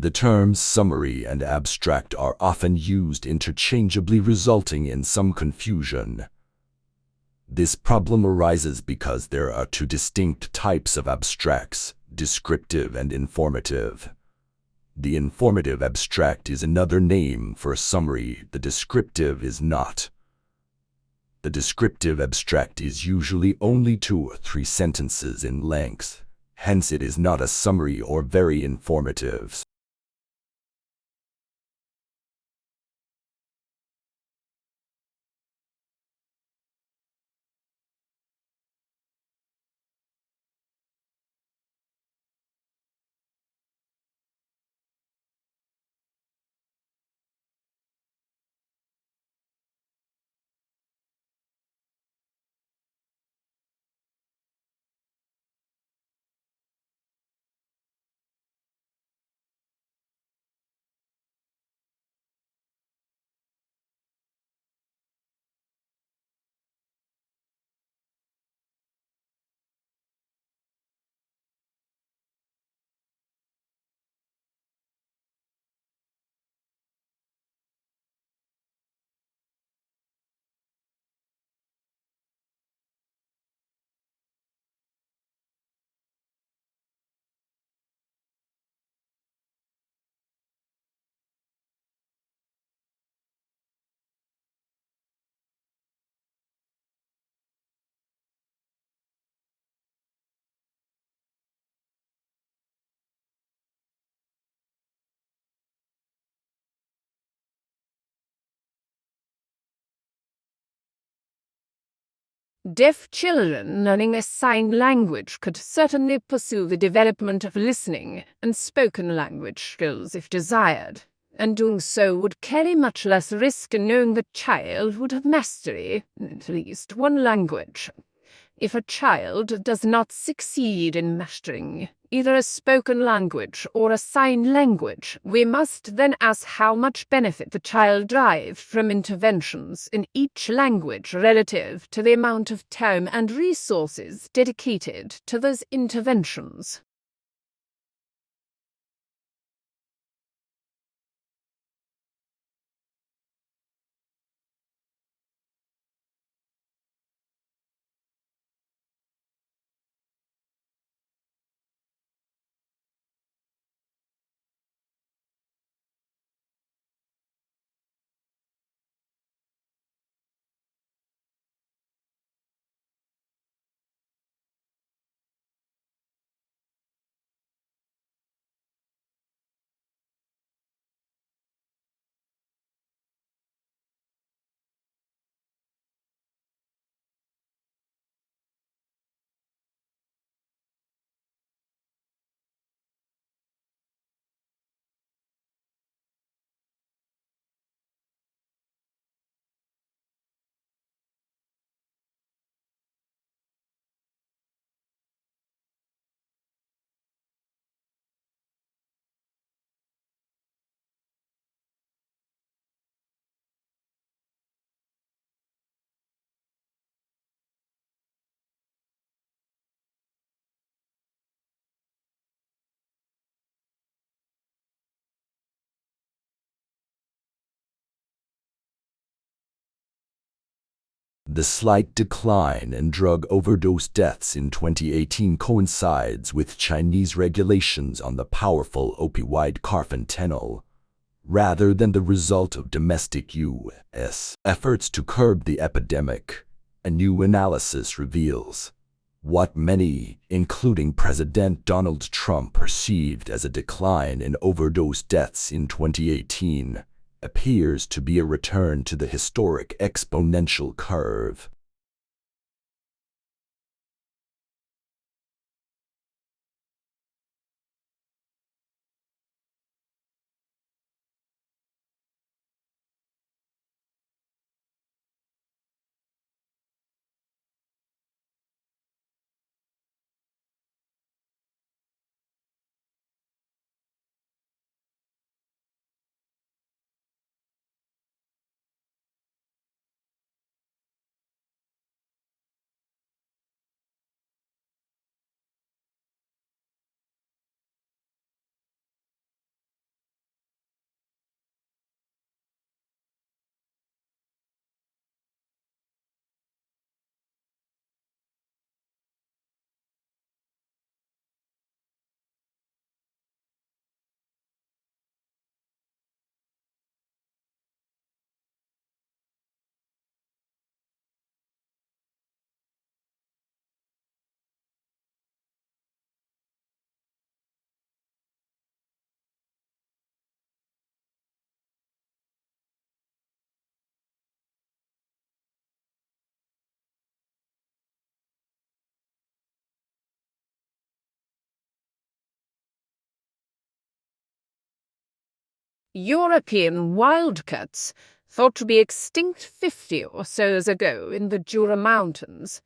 The terms summary and abstract are often used interchangeably, resulting in some confusion. This problem arises because there are two distinct types of abstracts, descriptive and informative. The informative abstract is another name for a summary, the descriptive is not. The descriptive abstract is usually only 2 or 3 sentences in length, hence it is not a summary or very informative. Deaf children learning a sign language could certainly pursue the development of listening and spoken language skills if desired, and doing so would carry much less risk in knowing the child would have mastery in at least one language. If a child does not succeed in mastering either a spoken language or a sign language, we must then ask how much benefit the child derived from interventions in each language relative to the amount of time and resources dedicated to those interventions. The slight decline in drug overdose deaths in 2018 coincides with Chinese regulations on the powerful opioid carfentanil, rather than the result of domestic U.S. efforts to curb the epidemic. A new analysis reveals what many, including President Donald Trump, perceived as a decline in overdose deaths in 2018 appears to be a return to the historic exponential curve. European wildcats, thought to be extinct 50 or so years ago in the Jura Mountains,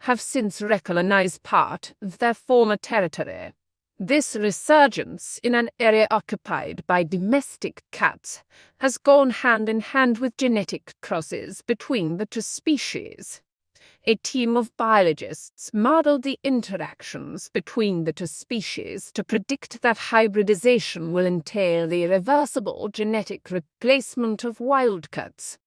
have since recolonized part of their former territory. This resurgence in an area occupied by domestic cats has gone hand in hand with genetic crosses between the two species. A team of biologists modeled the interactions between the two species to predict that hybridization will entail the irreversible genetic replacement of wildcats.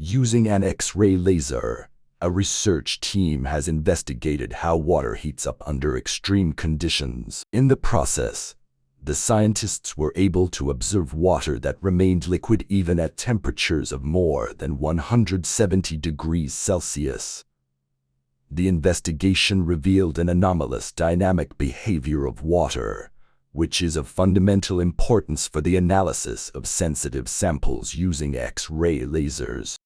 Using an X-ray laser, a research team has investigated how water heats up under extreme conditions. In the process, the scientists were able to observe water that remained liquid even at temperatures of more than 170 degrees Celsius. The investigation revealed an anomalous dynamic behavior of water, which is of fundamental importance for the analysis of sensitive samples using X-ray lasers.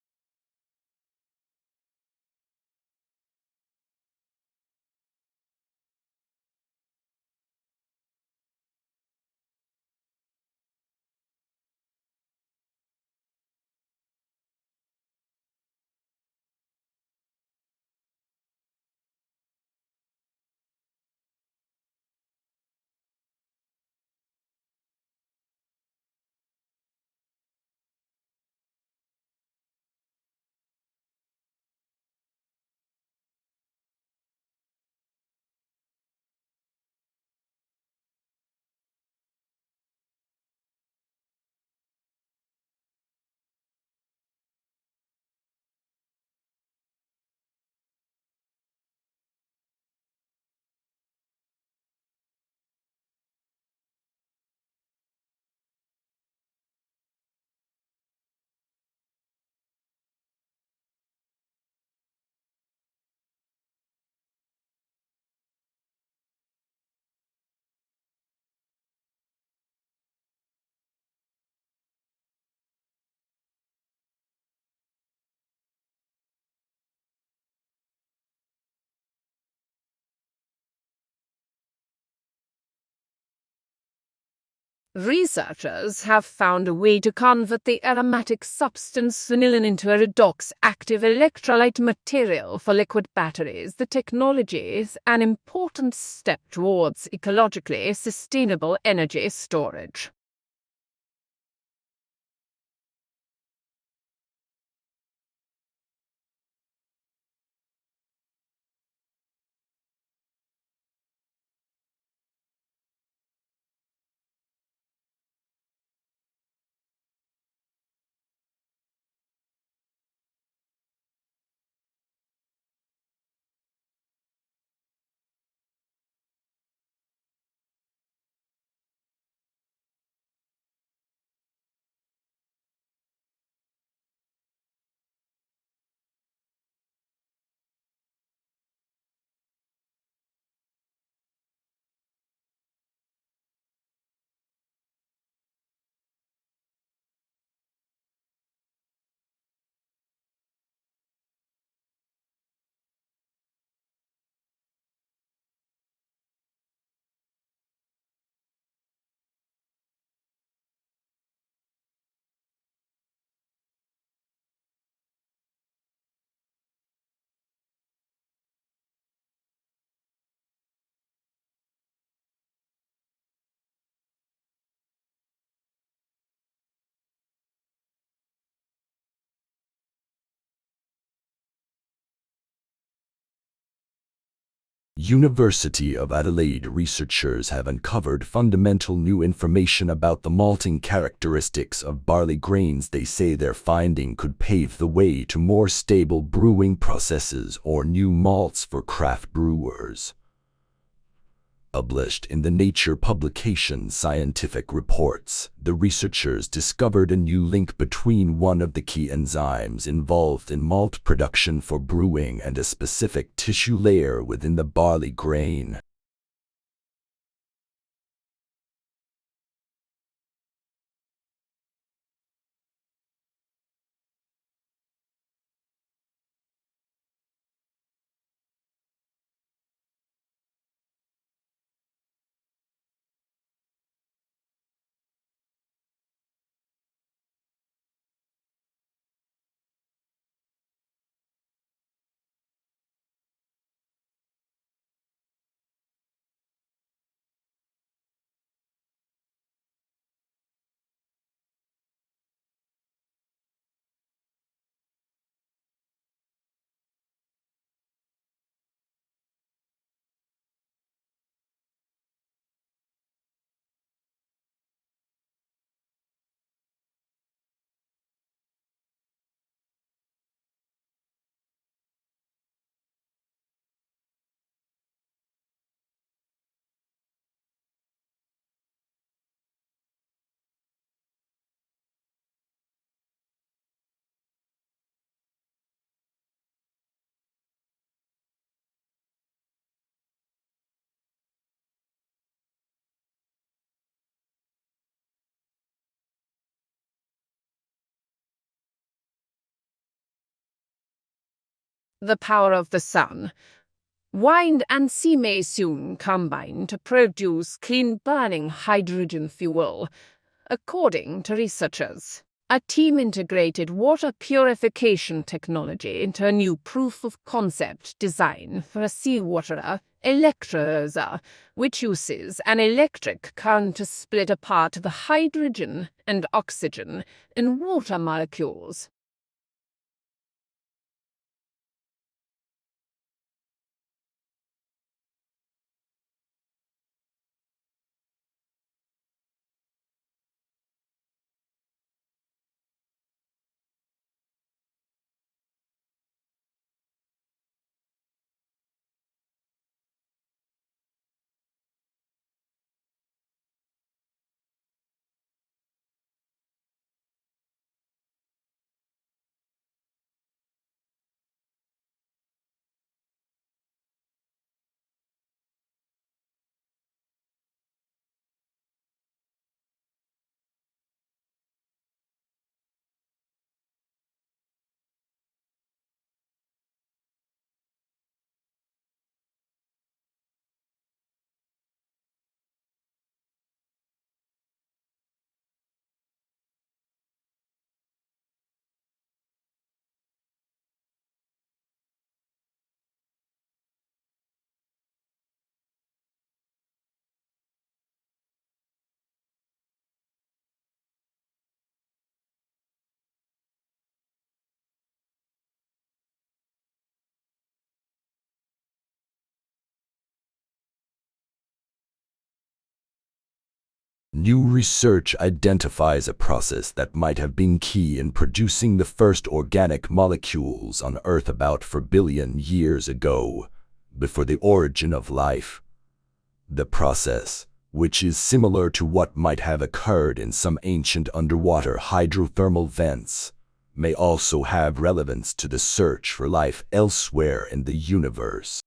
Researchers have found a way to convert the aromatic substance vanillin into a redox active electrolyte material for liquid batteries. The technology is an important step towards ecologically sustainable energy storage. University of Adelaide researchers have uncovered fundamental new information about the malting characteristics of barley grains. They say their finding could pave the way to more stable brewing processes or new malts for craft brewers. Published in the Nature publication Scientific Reports, the researchers discovered a new link between one of the key enzymes involved in malt production for brewing and a specific tissue layer within the barley grain. The power of the sun. Wind and sea may soon combine to produce clean-burning hydrogen fuel, according to researchers. A team integrated water purification technology into a new proof-of-concept design for a seawater electrolyzer, which uses an electric current to split apart the hydrogen and oxygen in water molecules. New research identifies a process that might have been key in producing the first organic molecules on Earth about 4 billion years ago, before the origin of life. The process, which is similar to what might have occurred in some ancient underwater hydrothermal vents, may also have relevance to the search for life elsewhere in the universe.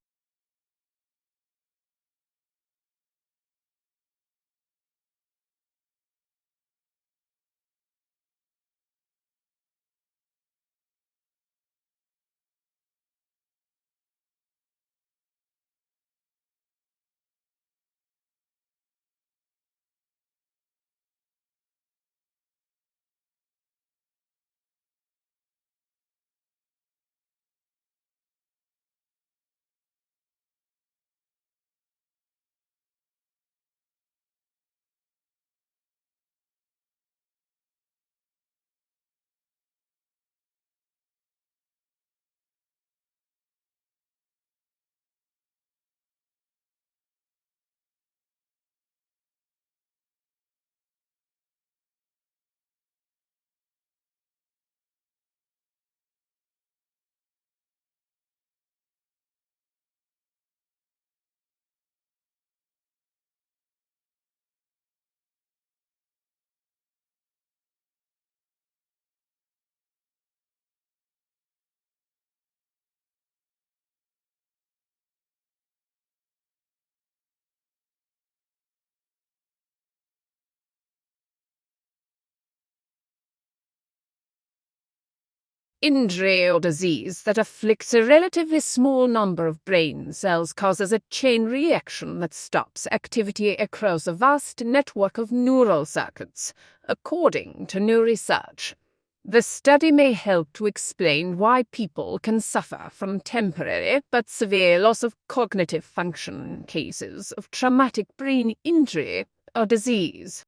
injury or disease that afflicts a relatively small number of brain cells causes a chain reaction that stops activity across a vast network of neural circuits, according to new research. The study may help to explain why people can suffer from temporary but severe loss of cognitive function in cases of traumatic brain injury or disease.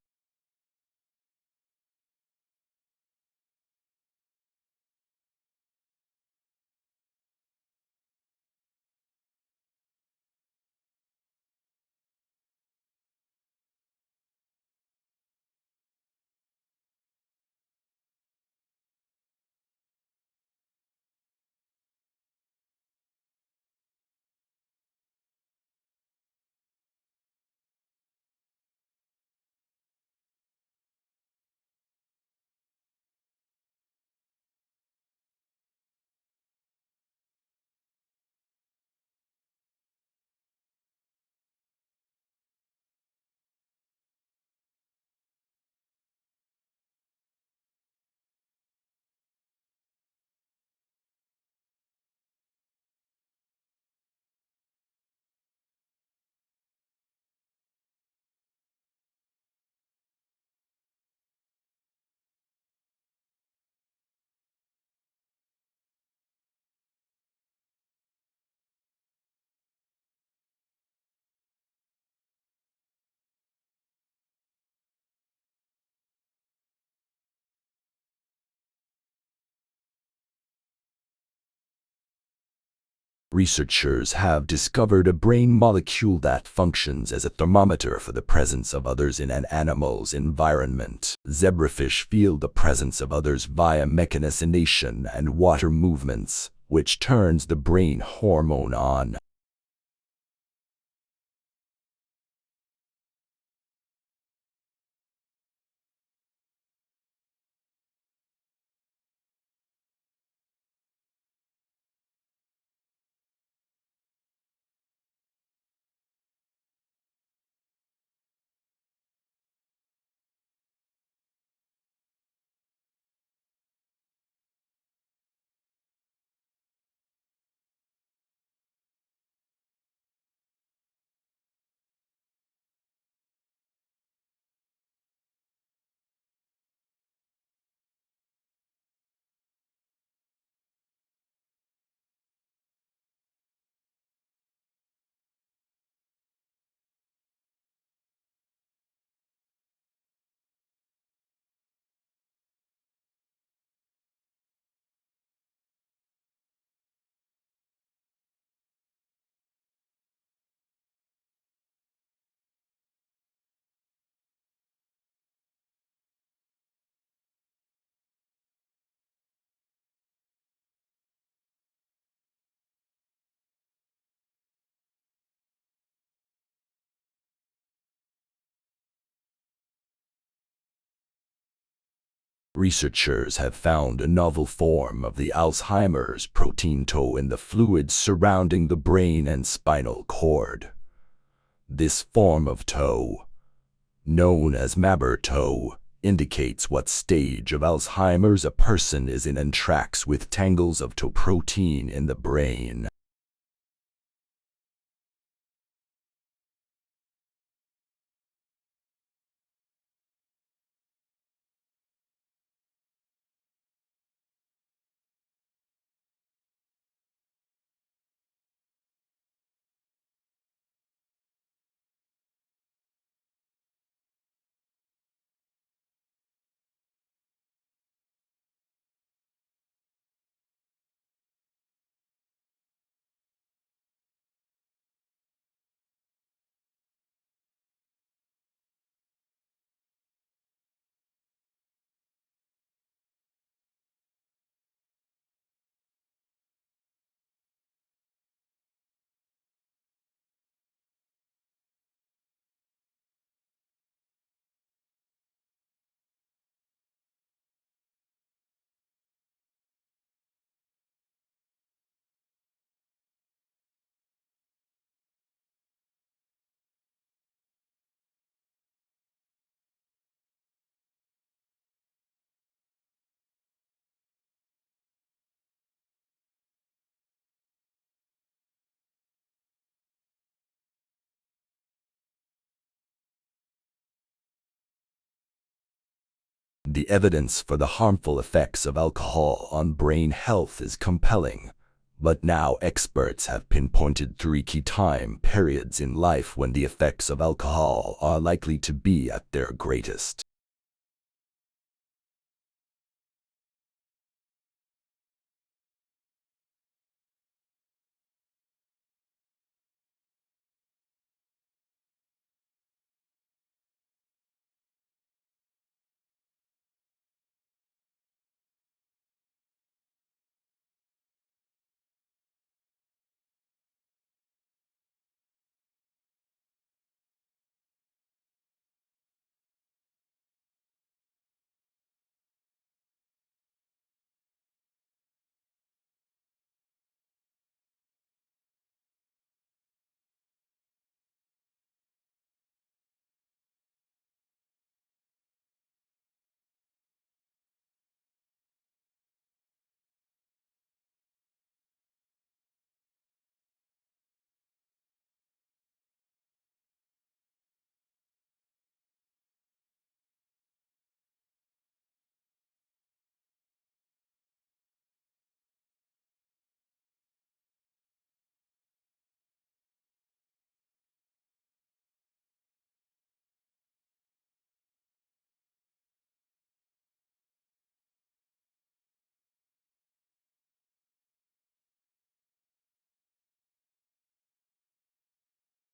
Researchers have discovered a brain molecule that functions as a thermometer for the presence of others in an animal's environment. Zebrafish feel the presence of others via mechanization and water movements, which turns the brain hormone on. Researchers have found a novel form of the Alzheimer's protein tau in the fluids surrounding the brain and spinal cord. This form of tau, known as Maber tau, indicates what stage of Alzheimer's a person is in and tracks with tangles of tau protein in the brain. The evidence for the harmful effects of alcohol on brain health is compelling, but now experts have pinpointed 3 key time periods in life when the effects of alcohol are likely to be at their greatest.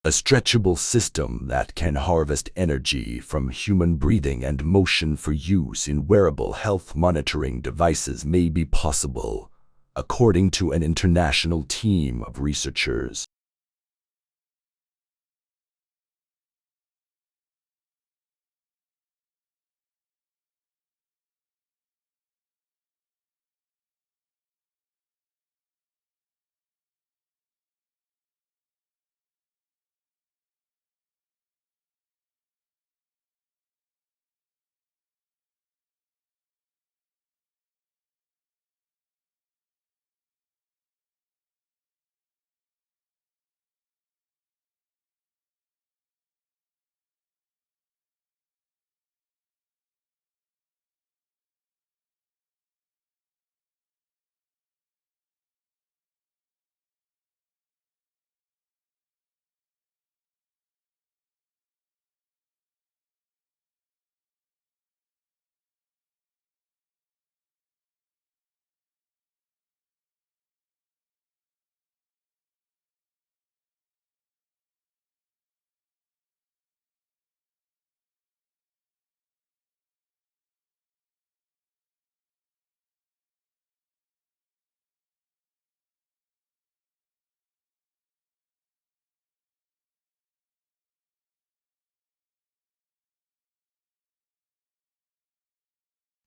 A stretchable system that can harvest energy from human breathing and motion for use in wearable health monitoring devices may be possible, according to an international team of researchers.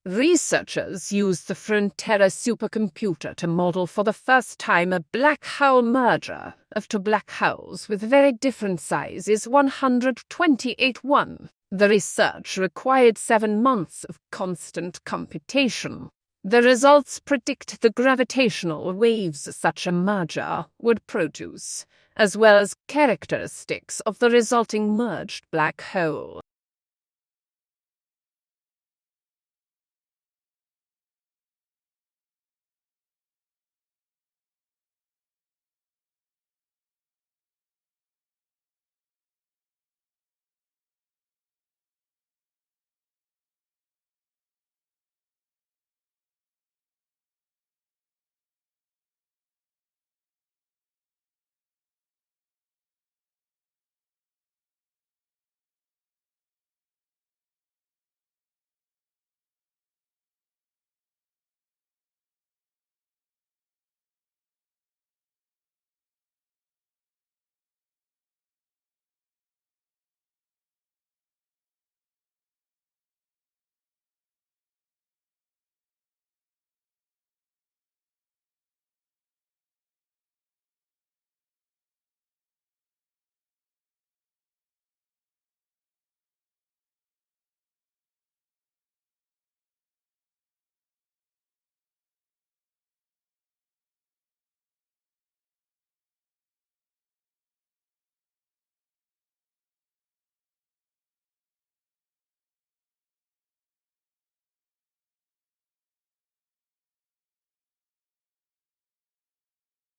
Researchers used the Frontera supercomputer to model for the first time a black hole merger of two black holes with very different sizes 128:1. The research required 7 months of constant computation. The results predict the gravitational waves such a merger would produce, as well as characteristics of the resulting merged black hole.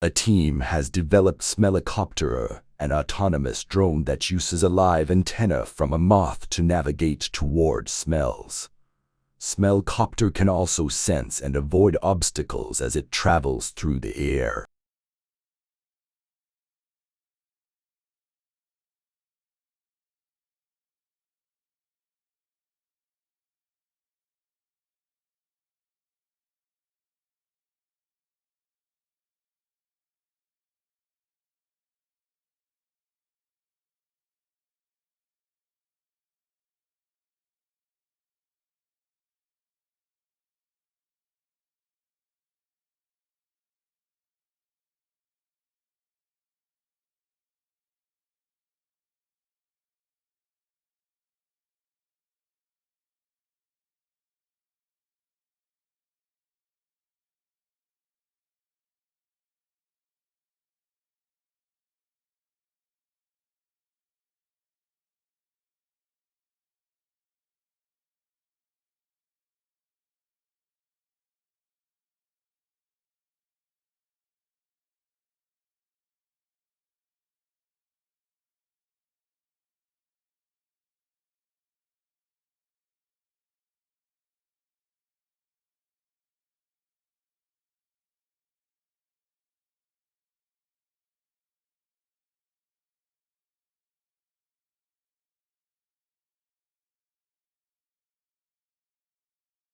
A team has developed Smellicopter, an autonomous drone that uses a live antenna from a moth to navigate toward smells. Smellcopter can also sense and avoid obstacles as it travels through the air.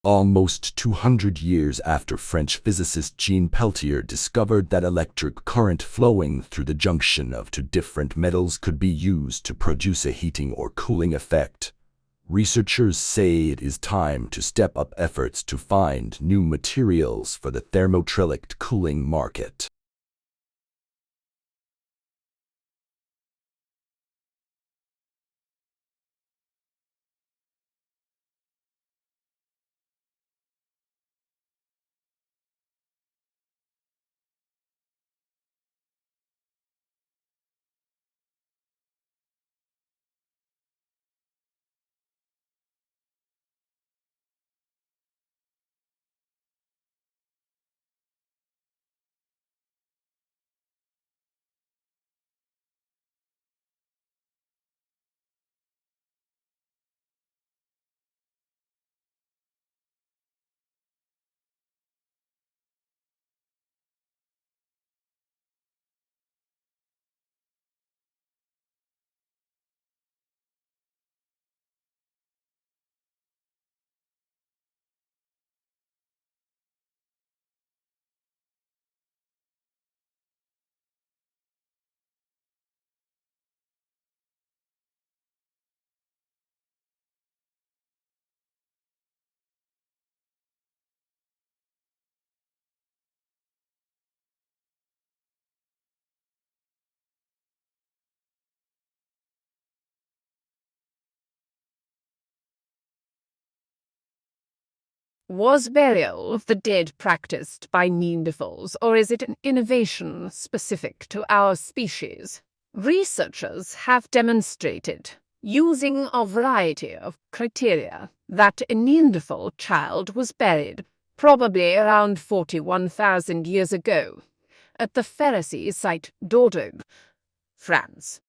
Almost 200 years after French physicist Jean Peltier discovered that electric current flowing through the junction of two different metals could be used to produce a heating or cooling effect, researchers say it is time to step up efforts to find new materials for the thermoelectric cooling market. Was burial of the dead practiced by Neanderthals, or is it an innovation specific to our species? Researchers have demonstrated, using a variety of criteria, that a Neanderthal child was buried probably around 41,000 years ago at the Pharisee site Dordogne, France.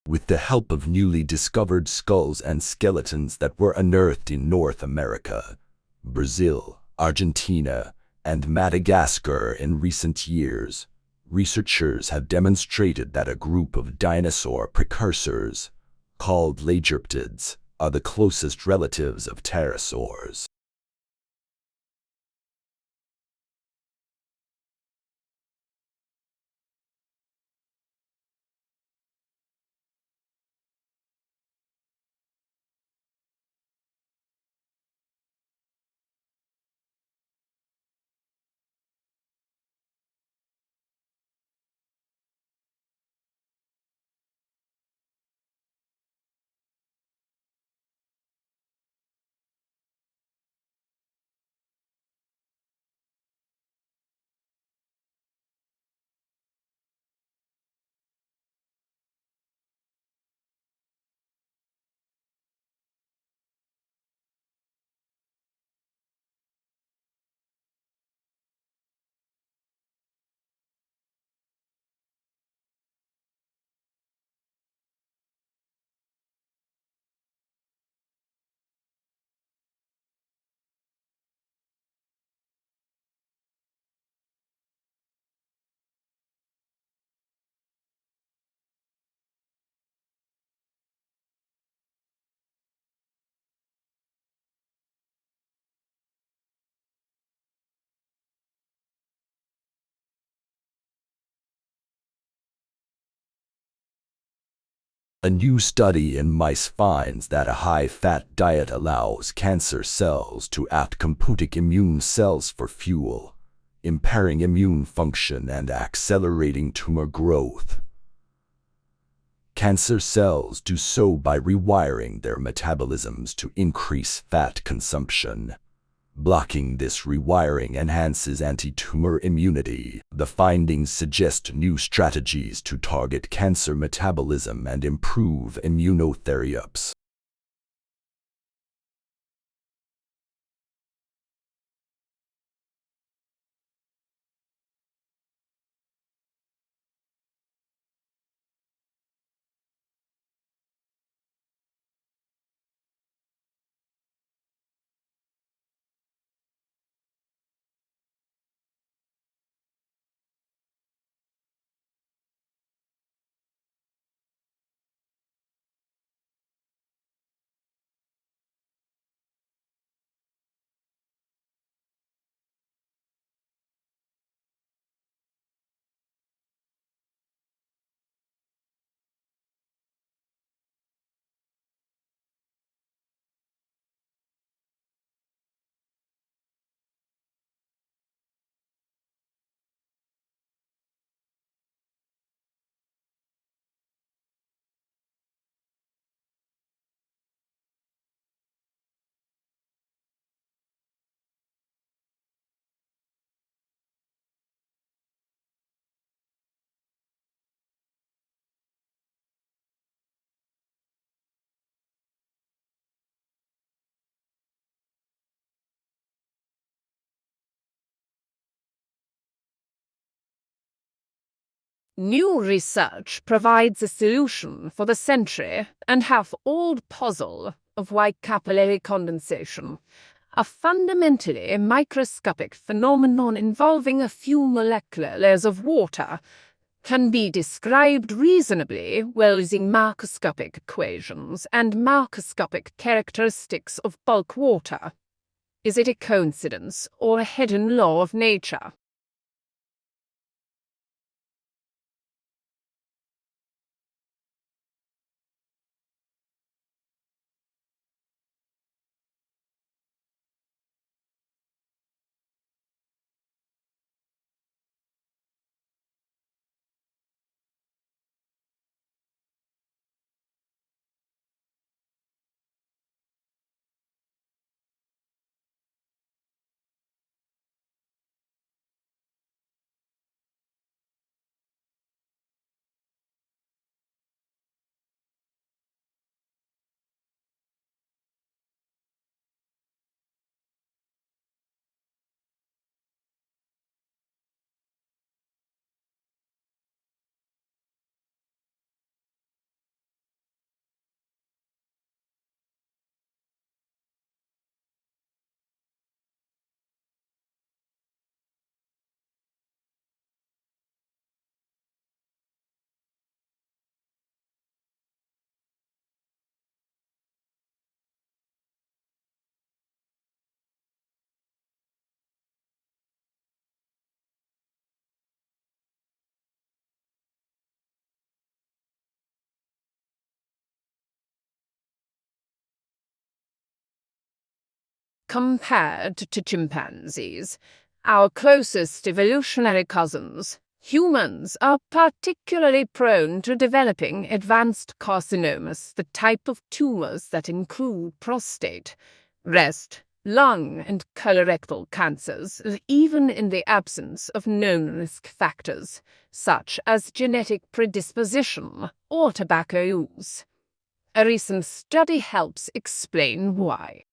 with the help of newly discovered skulls and skeletons that were unearthed in North America, Brazil, Argentina, and Madagascar in recent years. Researchers have demonstrated that a group of dinosaur precursors, called Lagerptids, are the closest relatives of pterosaurs. A new study in mice finds that a high-fat diet allows cancer cells to act computing immune cells for fuel, impairing immune function and accelerating tumor growth. Cancer cells do so by rewiring their metabolisms to increase fat consumption. Blocking this rewiring enhances anti-tumor immunity. The findings suggest new strategies to target cancer metabolism and improve immunotherapy. New research provides a solution for the century-and half-old puzzle of why capillary condensation, a fundamentally microscopic phenomenon involving a few molecular layers of water, can be described reasonably well using macroscopic equations and macroscopic characteristics of bulk water. Is it a coincidence or a hidden law of nature? compared to chimpanzees, our closest evolutionary cousins, humans are particularly prone to developing advanced carcinomas, the type of tumors that include prostate, breast, lung, and colorectal cancers, even in the absence of known risk factors, such as genetic predisposition or tobacco use. A recent study helps explain why.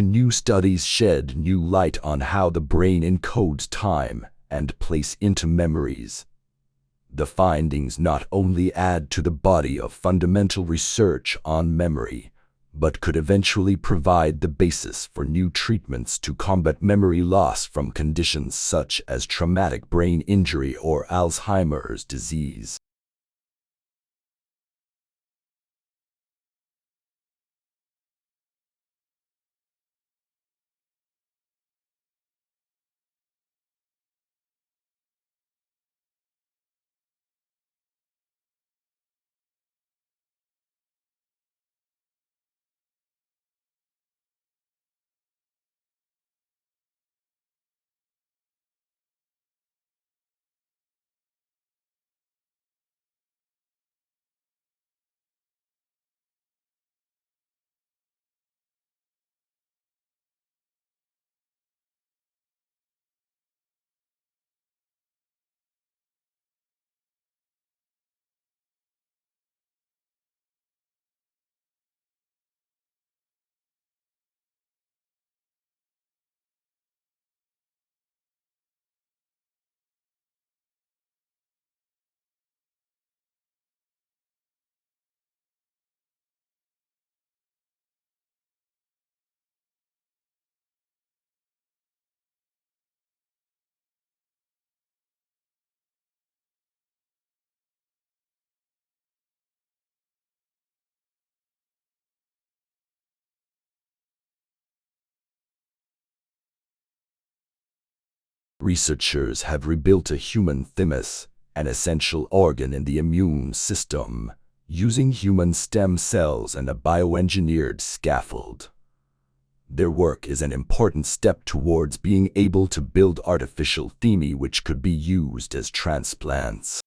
New studies shed new light on how the brain encodes time and place into memories. The findings not only add to the body of fundamental research on memory, but could eventually provide the basis for new treatments to combat memory loss from conditions such as traumatic brain injury or Alzheimer's disease. Researchers have rebuilt a human thymus, an essential organ in the immune system, using human stem cells and a bioengineered scaffold. Their work is an important step towards being able to build artificial thymi which could be used as transplants.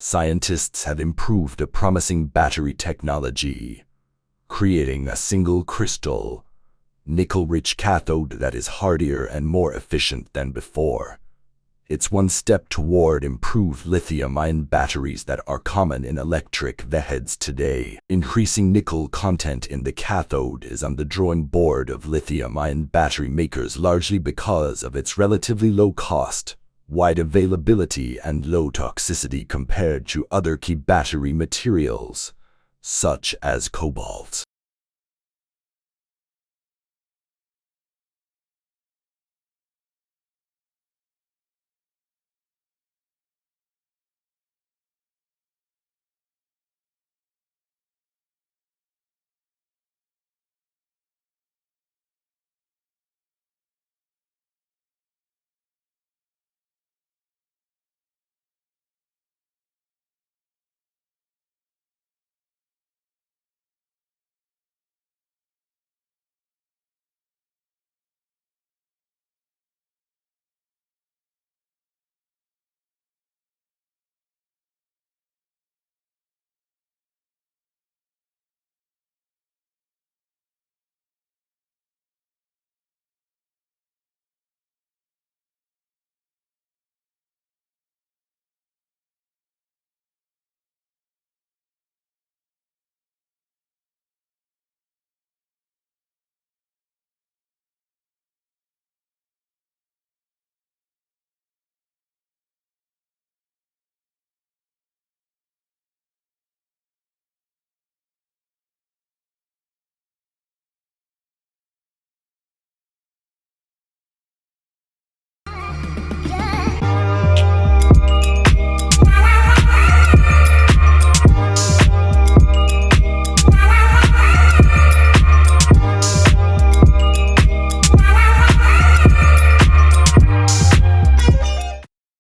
scientists have improved a promising battery technology, creating a single crystal, nickel-rich cathode that is hardier and more efficient than before. It's one step toward improved lithium-ion batteries that are common in electric vehicles today. Increasing nickel content in the cathode is on the drawing board of lithium-ion battery makers, largely because of its relatively low cost, wide availability, and low toxicity compared to other key battery materials, such as cobalt.